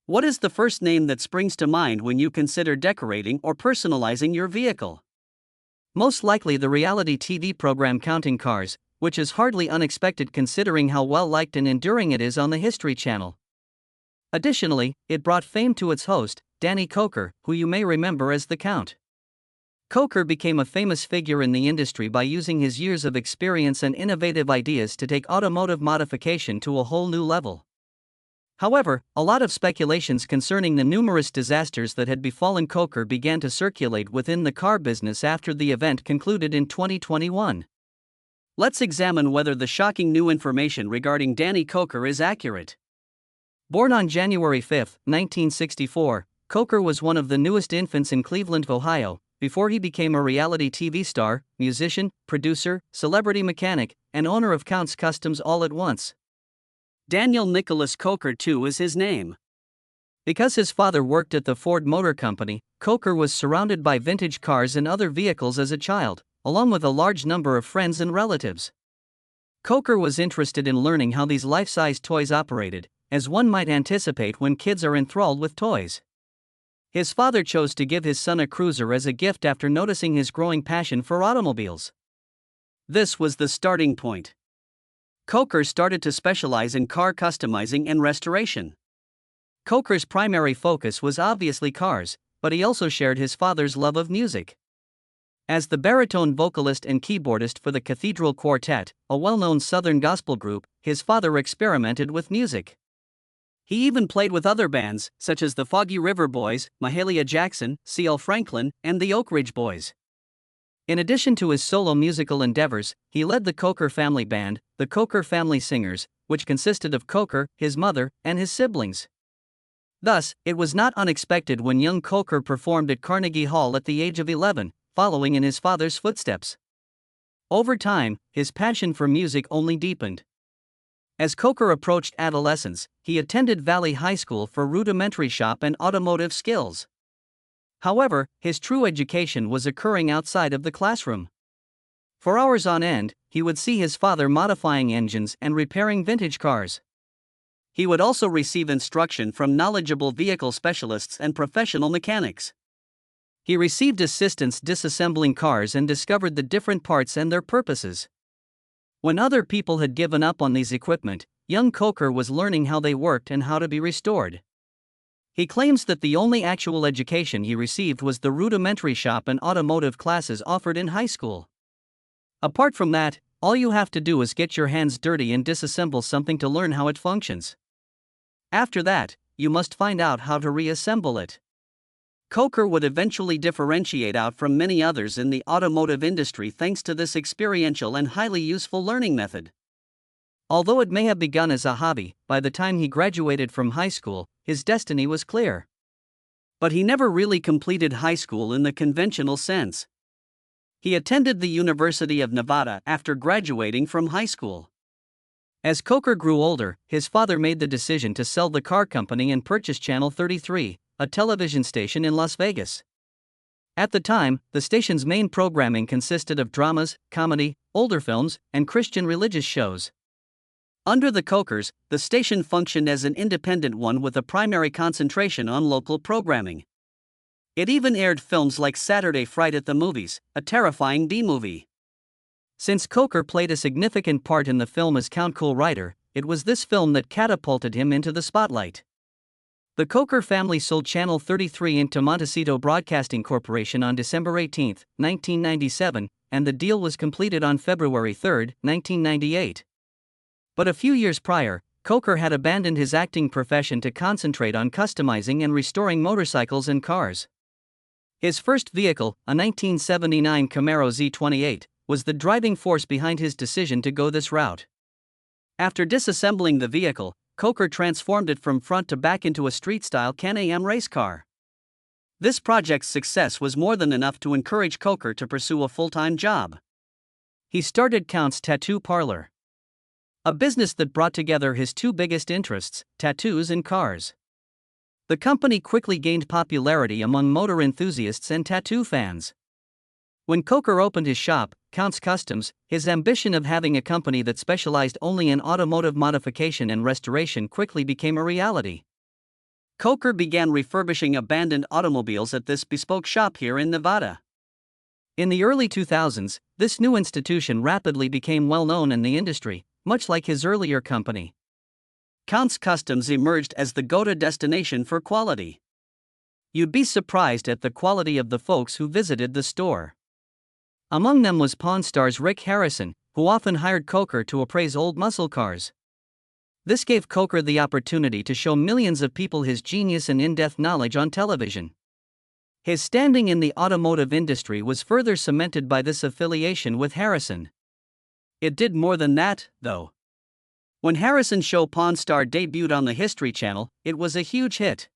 What is the first name that springs to mind when you consider decorating or personalizing your vehicle? Most likely the reality TV program Counting Cars, which is hardly unexpected considering how well liked and enduring it is on the History Channel. Additionally, it brought fame to its host, Danny Koker, who you may remember as the Count. Koker became a famous figure in the industry by using his years of experience and innovative ideas to take automotive modification to a whole new level. However, a lot of speculations concerning the numerous disasters that had befallen Koker began to circulate within the car business after the event concluded in 2021. Let's examine whether the shocking new information regarding Danny Koker is accurate. Born on January 5, 1964, Koker was one of the newest infants in Cleveland, Ohio, before he became a reality TV star, musician, producer, celebrity mechanic, and owner of Count's Customs all at once. Daniel Nicholas Koker II is his name. Because his father worked at the Ford Motor Company, Koker was surrounded by vintage cars and other vehicles as a child, along with a large number of friends and relatives. Koker was interested in learning how these life-size toys operated, as one might anticipate when kids are enthralled with toys. His father chose to give his son a cruiser as a gift after noticing his growing passion for automobiles. This was the starting point. Koker started to specialize in car customizing and restoration. Koker's primary focus was obviously cars, but he also shared his father's love of music. As the baritone vocalist and keyboardist for the Cathedral Quartet, a well-known Southern gospel group, his father experimented with music. He even played with other bands, such as the Foggy River Boys, Mahalia Jackson, C.L. Franklin, and the Oak Ridge Boys. In addition to his solo musical endeavors, he led the Koker family band, the Koker Family Singers, which consisted of Koker, his mother, and his siblings. Thus, it was not unexpected when young Koker performed at Carnegie Hall at the age of 11, following in his father's footsteps. Over time, his passion for music only deepened. As Koker approached adolescence, he attended Valley High School for rudimentary shop and automotive skills. However, his true education was occurring outside of the classroom. For hours on end, he would see his father modifying engines and repairing vintage cars. He would also receive instruction from knowledgeable vehicle specialists and professional mechanics. He received assistance disassembling cars and discovered the different parts and their purposes. When other people had given up on these equipment, young Koker was learning how they worked and how to be restored. He claims that the only actual education he received was the rudimentary shop and automotive classes offered in high school. Apart from that, all you have to do is get your hands dirty and disassemble something to learn how it functions. After that, you must find out how to reassemble it. Koker would eventually differentiate out from many others in the automotive industry thanks to this experiential and highly useful learning method. Although it may have begun as a hobby, by the time he graduated from high school, his destiny was clear. But he never really completed high school in the conventional sense. He attended the University of Nevada after graduating from high school. As Koker grew older, his father made the decision to sell the car company and purchase Channel 33, a television station in Las Vegas. At the time, the station's main programming consisted of dramas, comedy, older films, and Christian religious shows. Under the Kokers, the station functioned as an independent one with a primary concentration on local programming. It even aired films like Saturday Fright at the Movies, a terrifying B-movie. Since Koker played a significant part in the film as Count Cool Rider, it was this film that catapulted him into the spotlight. The Koker family sold Channel 33 into Montecito Broadcasting Corporation on December 18, 1997, and the deal was completed on February 3, 1998. But a few years prior, Koker had abandoned his acting profession to concentrate on customizing and restoring motorcycles and cars. His first vehicle, a 1979 Camaro Z28, was the driving force behind his decision to go this route. After disassembling the vehicle, Koker transformed it from front to back into a street-style Can-Am race car. This project's success was more than enough to encourage Koker to pursue a full-time job. He started Count's Tattoo Parlor, a business that brought together his two biggest interests, tattoos and cars. The company quickly gained popularity among motor enthusiasts and tattoo fans. When Koker opened his shop, Count's Customs, his ambition of having a company that specialized only in automotive modification and restoration quickly became a reality. Koker began refurbishing abandoned automobiles at this bespoke shop here in Nevada. In the early 2000s, this new institution rapidly became well known in the industry, much like his earlier company. Count's Customs emerged as the go-to destination for quality. You'd be surprised at the quality of the folks who visited the store. Among them was Pawn Stars Rick Harrison, who often hired Koker to appraise old muscle cars. This gave Koker the opportunity to show millions of people his genius and in-depth knowledge on television. His standing in the automotive industry was further cemented by this affiliation with Harrison. It did more than that, though. When Harrison's show Pawn Star debuted on the History Channel, it was a huge hit.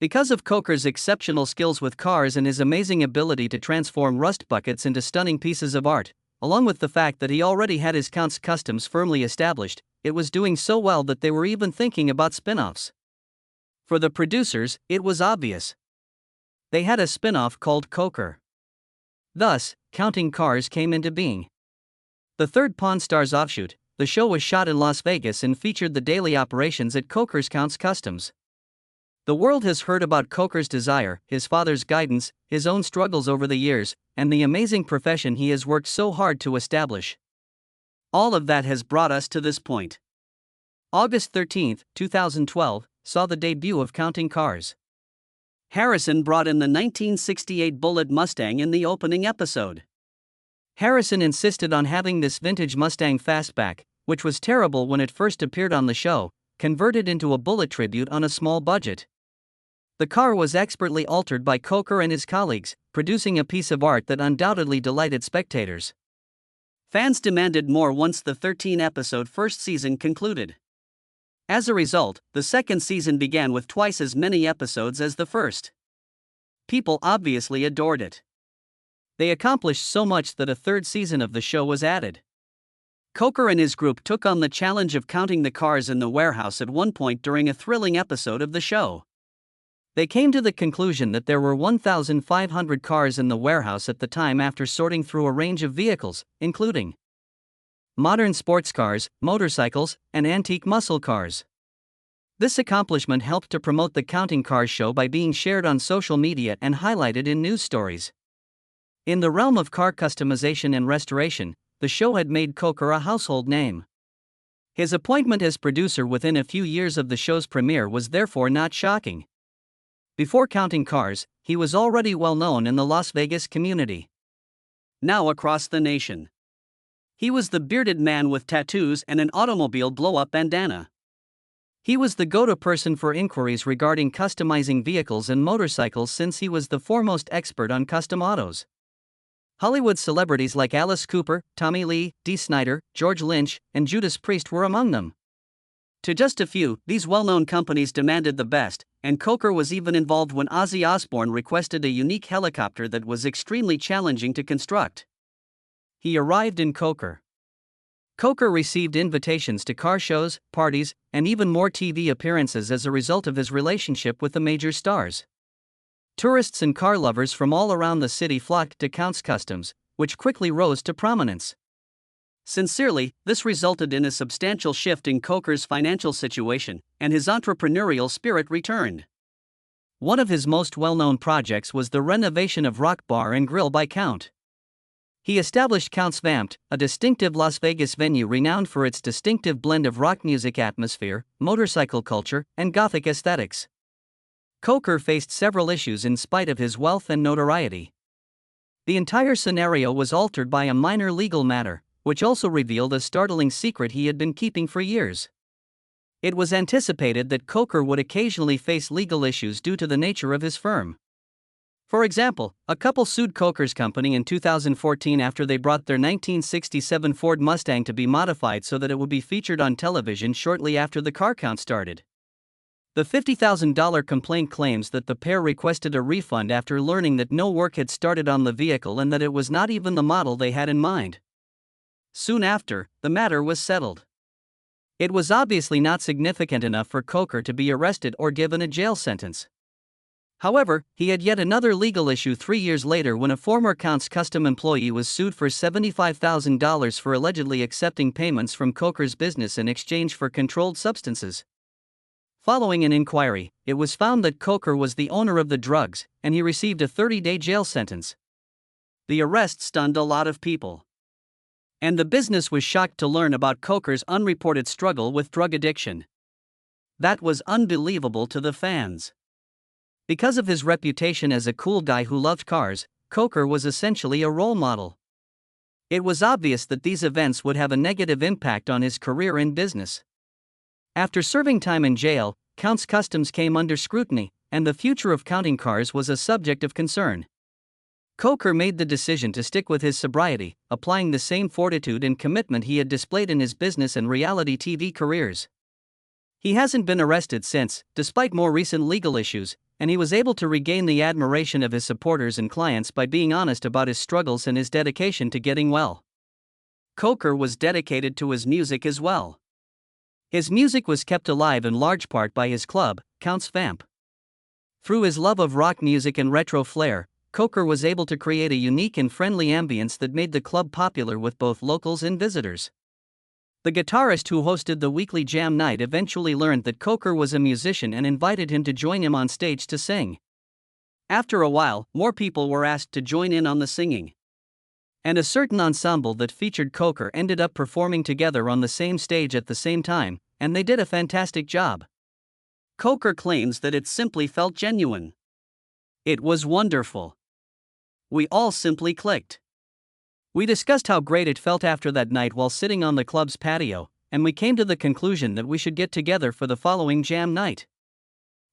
Because of Koker's exceptional skills with cars and his amazing ability to transform rust buckets into stunning pieces of art, along with the fact that he already had his Count's Customs firmly established, it was doing so well that they were even thinking about spin-offs. For the producers, it was obvious. They had a spin-off called Koker. Thus, Counting Cars came into being. The third Pawn Stars offshoot, the show was shot in Las Vegas and featured the daily operations at Koker's Count's Customs. The world has heard about Koker's desire, his father's guidance, his own struggles over the years, and the amazing profession he has worked so hard to establish. All of that has brought us to this point. August 13, 2012, saw the debut of Counting Cars. Harrison brought in the 1968 Bullitt Mustang in the opening episode. Harrison insisted on having this vintage Mustang fastback, which was terrible when it first appeared on the show, converted into a Bullitt tribute on a small budget. The car was expertly altered by Koker and his colleagues, producing a piece of art that undoubtedly delighted spectators. Fans demanded more once the 13-episode first season concluded. As a result, the second season began with twice as many episodes as the first. People obviously adored it. They accomplished so much that a third season of the show was added. Koker and his group took on the challenge of counting the cars in the warehouse at one point during a thrilling episode of the show. They came to the conclusion that there were 1,500 cars in the warehouse at the time after sorting through a range of vehicles, including modern sports cars, motorcycles, and antique muscle cars. This accomplishment helped to promote the Counting Cars show by being shared on social media and highlighted in news stories. In the realm of car customization and restoration, the show had made Koker a household name. His appointment as producer within a few years of the show's premiere was therefore not shocking. Before Counting Cars, he was already well known in the Las Vegas community. Now across the nation. He was the bearded man with tattoos and an automobile blow-up bandana. He was the go-to person for inquiries regarding customizing vehicles and motorcycles since he was the foremost expert on custom autos. Hollywood celebrities like Alice Cooper, Tommy Lee, Dee Snider, George Lynch, and Judas Priest were among them. To just a few, these well-known companies demanded the best, and Koker was even involved when Ozzy Osbourne requested a unique helicopter that was extremely challenging to construct. He arrived in Koker. Koker received invitations to car shows, parties, and even more TV appearances as a result of his relationship with the major stars. Tourists and car lovers from all around the city flocked to Count's Customs, which quickly rose to prominence. Sincerely, this resulted in a substantial shift in Koker's financial situation, and his entrepreneurial spirit returned. One of his most well-known projects was the renovation of Rock Bar and Grill by Count. He established Count's Vamped, a distinctive Las Vegas venue renowned for its distinctive blend of rock music atmosphere, motorcycle culture, and gothic aesthetics. Koker faced several issues in spite of his wealth and notoriety. The entire scenario was altered by a minor legal matter, which also revealed a startling secret he had been keeping for years. It was anticipated that Koker would occasionally face legal issues due to the nature of his firm. For example, a couple sued Koker's company in 2014 after they brought their 1967 Ford Mustang to be modified so that it would be featured on television shortly after the car count started. The $50,000 complaint claims that the pair requested a refund after learning that no work had started on the vehicle and that it was not even the model they had in mind. Soon after, the matter was settled. It was obviously not significant enough for Koker to be arrested or given a jail sentence. However, he had yet another legal issue 3 years later when a former Count's Custom employee was sued for $75,000 for allegedly accepting payments from Koker's business in exchange for controlled substances. Following an inquiry, it was found that Koker was the owner of the drugs, and he received a 30-day jail sentence. The arrest stunned a lot of people. And the business was shocked to learn about Koker's unreported struggle with drug addiction. That was unbelievable to the fans. Because of his reputation as a cool guy who loved cars, Koker was essentially a role model. It was obvious that these events would have a negative impact on his career in business. After serving time in jail, Count's customs came under scrutiny, and the future of counting cars was a subject of concern. Koker made the decision to stick with his sobriety, applying the same fortitude and commitment he had displayed in his business and reality TV careers. He hasn't been arrested since, despite more recent legal issues, and he was able to regain the admiration of his supporters and clients by being honest about his struggles and his dedication to getting well. Koker was dedicated to his music as well. His music was kept alive in large part by his club, Count's Vamp. Through his love of rock music and retro flair, Koker was able to create a unique and friendly ambience that made the club popular with both locals and visitors. The guitarist who hosted the weekly jam night eventually learned that Koker was a musician and invited him to join him on stage to sing. After a while, more people were asked to join in on the singing. And a certain ensemble that featured Koker ended up performing together on the same stage at the same time, and they did a fantastic job. Koker claims that it simply felt genuine. It was wonderful. We all simply clicked. We discussed how great it felt after that night while sitting on the club's patio, and we came to the conclusion that we should get together for the following jam night.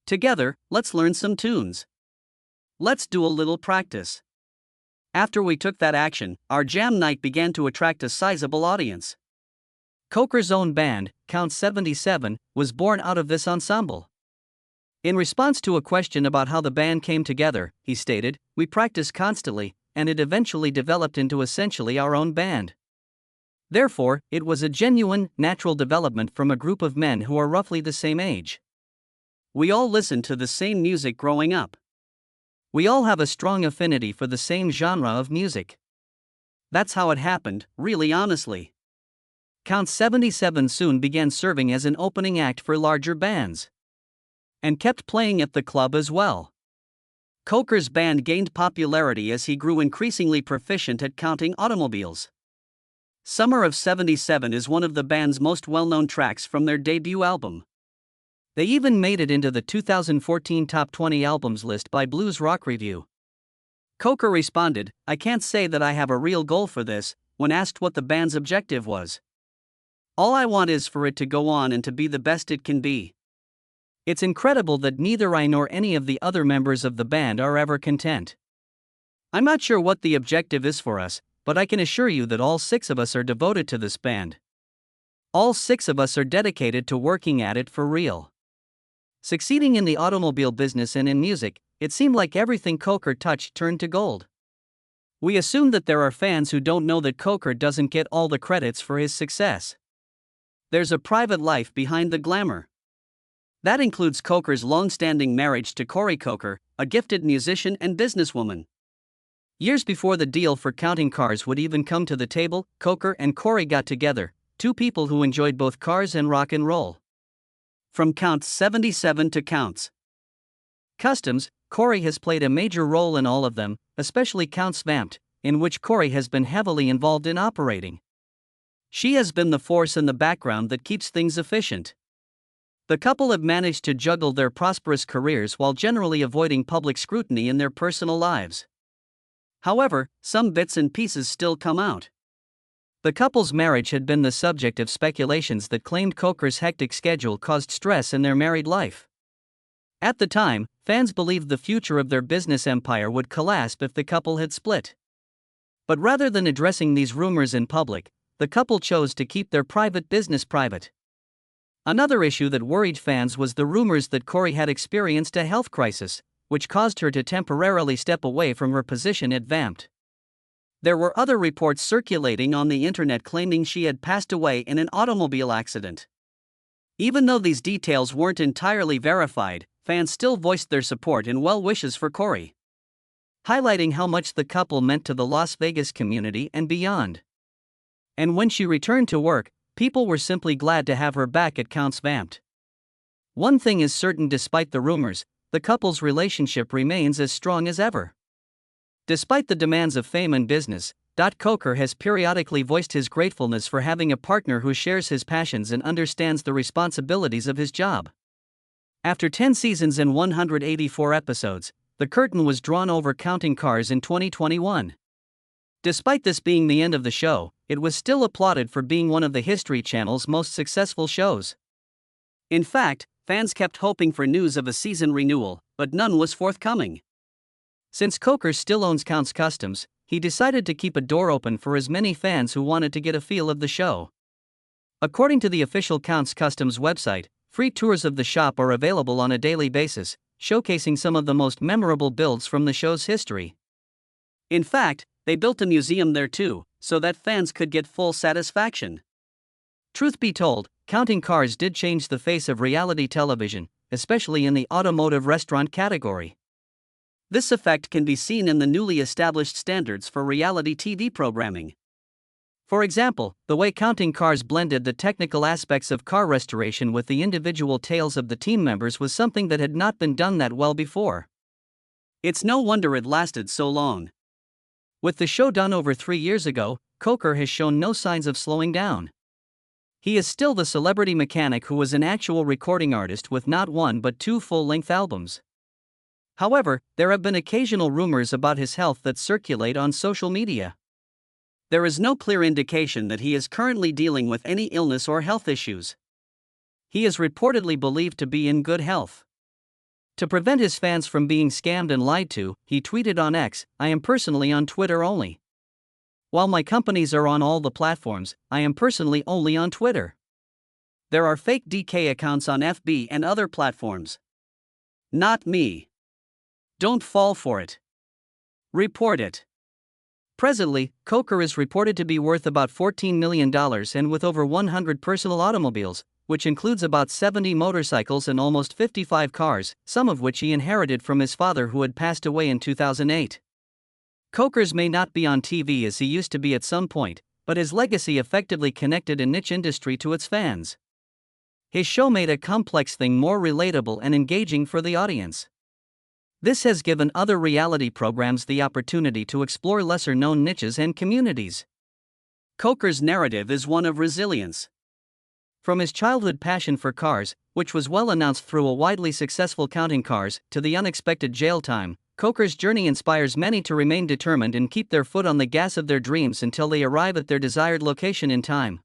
Together, let's learn some tunes. Let's do a little practice. After we took that action, our jam night began to attract a sizable audience. Koker's own band, Count 77, was born out of this ensemble. In response to a question about how the band came together, he stated, "We practiced constantly, and it eventually developed into essentially our own band." Therefore, it was a genuine, natural development from a group of men who are roughly the same age. We all listened to the same music growing up. We all have a strong affinity for the same genre of music. That's how it happened, really honestly. Count 77 soon began serving as an opening act for larger bands. And kept playing at the club as well. Koker's band gained popularity as he grew increasingly proficient at counting automobiles. Summer of '77 is one of the band's most well-known tracks from their debut album. They even made it into the 2014 Top 20 Albums list by Blues Rock Review. Koker responded, "I can't say that I have a real goal for this," when asked what the band's objective was. "All I want is for it to go on and to be the best it can be. It's incredible that neither I nor any of the other members of the band are ever content. I'm not sure what the objective is for us, but I can assure you that all 6 of us are devoted to this band. All 6 of us are dedicated to working at it for real." Succeeding in the automobile business and in music, it seemed like everything Koker touched turned to gold. We assume that there are fans who don't know that Koker doesn't get all the credits for his success. There's a private life behind the glamour. That includes Koker's long-standing marriage to Corey Koker, a gifted musician and businesswoman. Years before the deal for counting cars would even come to the table, Koker and Corey got together, 2 people who enjoyed both cars and rock and roll. From Count 77 to Count's Customs, Corey has played a major role in all of them, especially Count's Vamped, in which Corey has been heavily involved in operating. She has been the force in the background that keeps things efficient. The couple have managed to juggle their prosperous careers while generally avoiding public scrutiny in their personal lives. However, some bits and pieces still come out. The couple's marriage had been the subject of speculations that claimed Koker's hectic schedule caused stress in their married life. At the time, fans believed the future of their business empire would collapse if the couple had split. But rather than addressing these rumors in public, the couple chose to keep their private business private. Another issue that worried fans was the rumors that Corey had experienced a health crisis, which caused her to temporarily step away from her position at Vamped. There were other reports circulating on the internet claiming she had passed away in an automobile accident. Even though these details weren't entirely verified, fans still voiced their support and well wishes for Corey, highlighting how much the couple meant to the Las Vegas community and beyond. And when she returned to work, people were simply glad to have her back at Count's Vamped. One thing is certain: despite the rumors, the couple's relationship remains as strong as ever. Despite the demands of fame and business, Koker has periodically voiced his gratefulness for having a partner who shares his passions and understands the responsibilities of his job. After 10 seasons and 184 episodes, the curtain was drawn over Counting Cars in 2021. Despite this being the end of the show, it was still applauded for being one of the History Channel's most successful shows. In fact, fans kept hoping for news of a season renewal, but none was forthcoming. Since Koker still owns Counts Customs, he decided to keep a door open for as many fans who wanted to get a feel of the show. According to the official Counts Customs website, free tours of the shop are available on a daily basis, showcasing some of the most memorable builds from the show's history. In fact, they built a museum there too, so that fans could get full satisfaction. Truth be told, Counting Cars did change the face of reality television, especially in the automotive restaurant category. This effect can be seen in the newly established standards for reality TV programming. For example, the way Counting Cars blended the technical aspects of car restoration with the individual tales of the team members was something that had not been done that well before. It's no wonder it lasted so long. With the show done over 3 years ago, Koker has shown no signs of slowing down. He is still the celebrity mechanic who was an actual recording artist with not one but 2 full-length albums. However, there have been occasional rumors about his health that circulate on social media. There is no clear indication that he is currently dealing with any illness or health issues. He is reportedly believed to be in good health. To prevent his fans from being scammed and lied to, he tweeted on X, "I am personally on Twitter only. While my companies are on all the platforms, I am personally only on Twitter. There are fake DK accounts on FB and other platforms. Not me. Don't fall for it. Report it." Presently, Koker is reported to be worth about $14 million and with over 100 personal automobiles, which includes about 70 motorcycles and almost 55 cars, some of which he inherited from his father who had passed away in 2008. Koker's may not be on TV as he used to be at some point, but his legacy effectively connected a niche industry to its fans. His show made a complex thing more relatable and engaging for the audience. This has given other reality programs the opportunity to explore lesser-known niches and communities. Koker's narrative is one of resilience. From his childhood passion for cars, which was well announced through a widely successful Counting Cars, to the unexpected jail time, Koker's journey inspires many to remain determined and keep their foot on the gas of their dreams until they arrive at their desired location in time.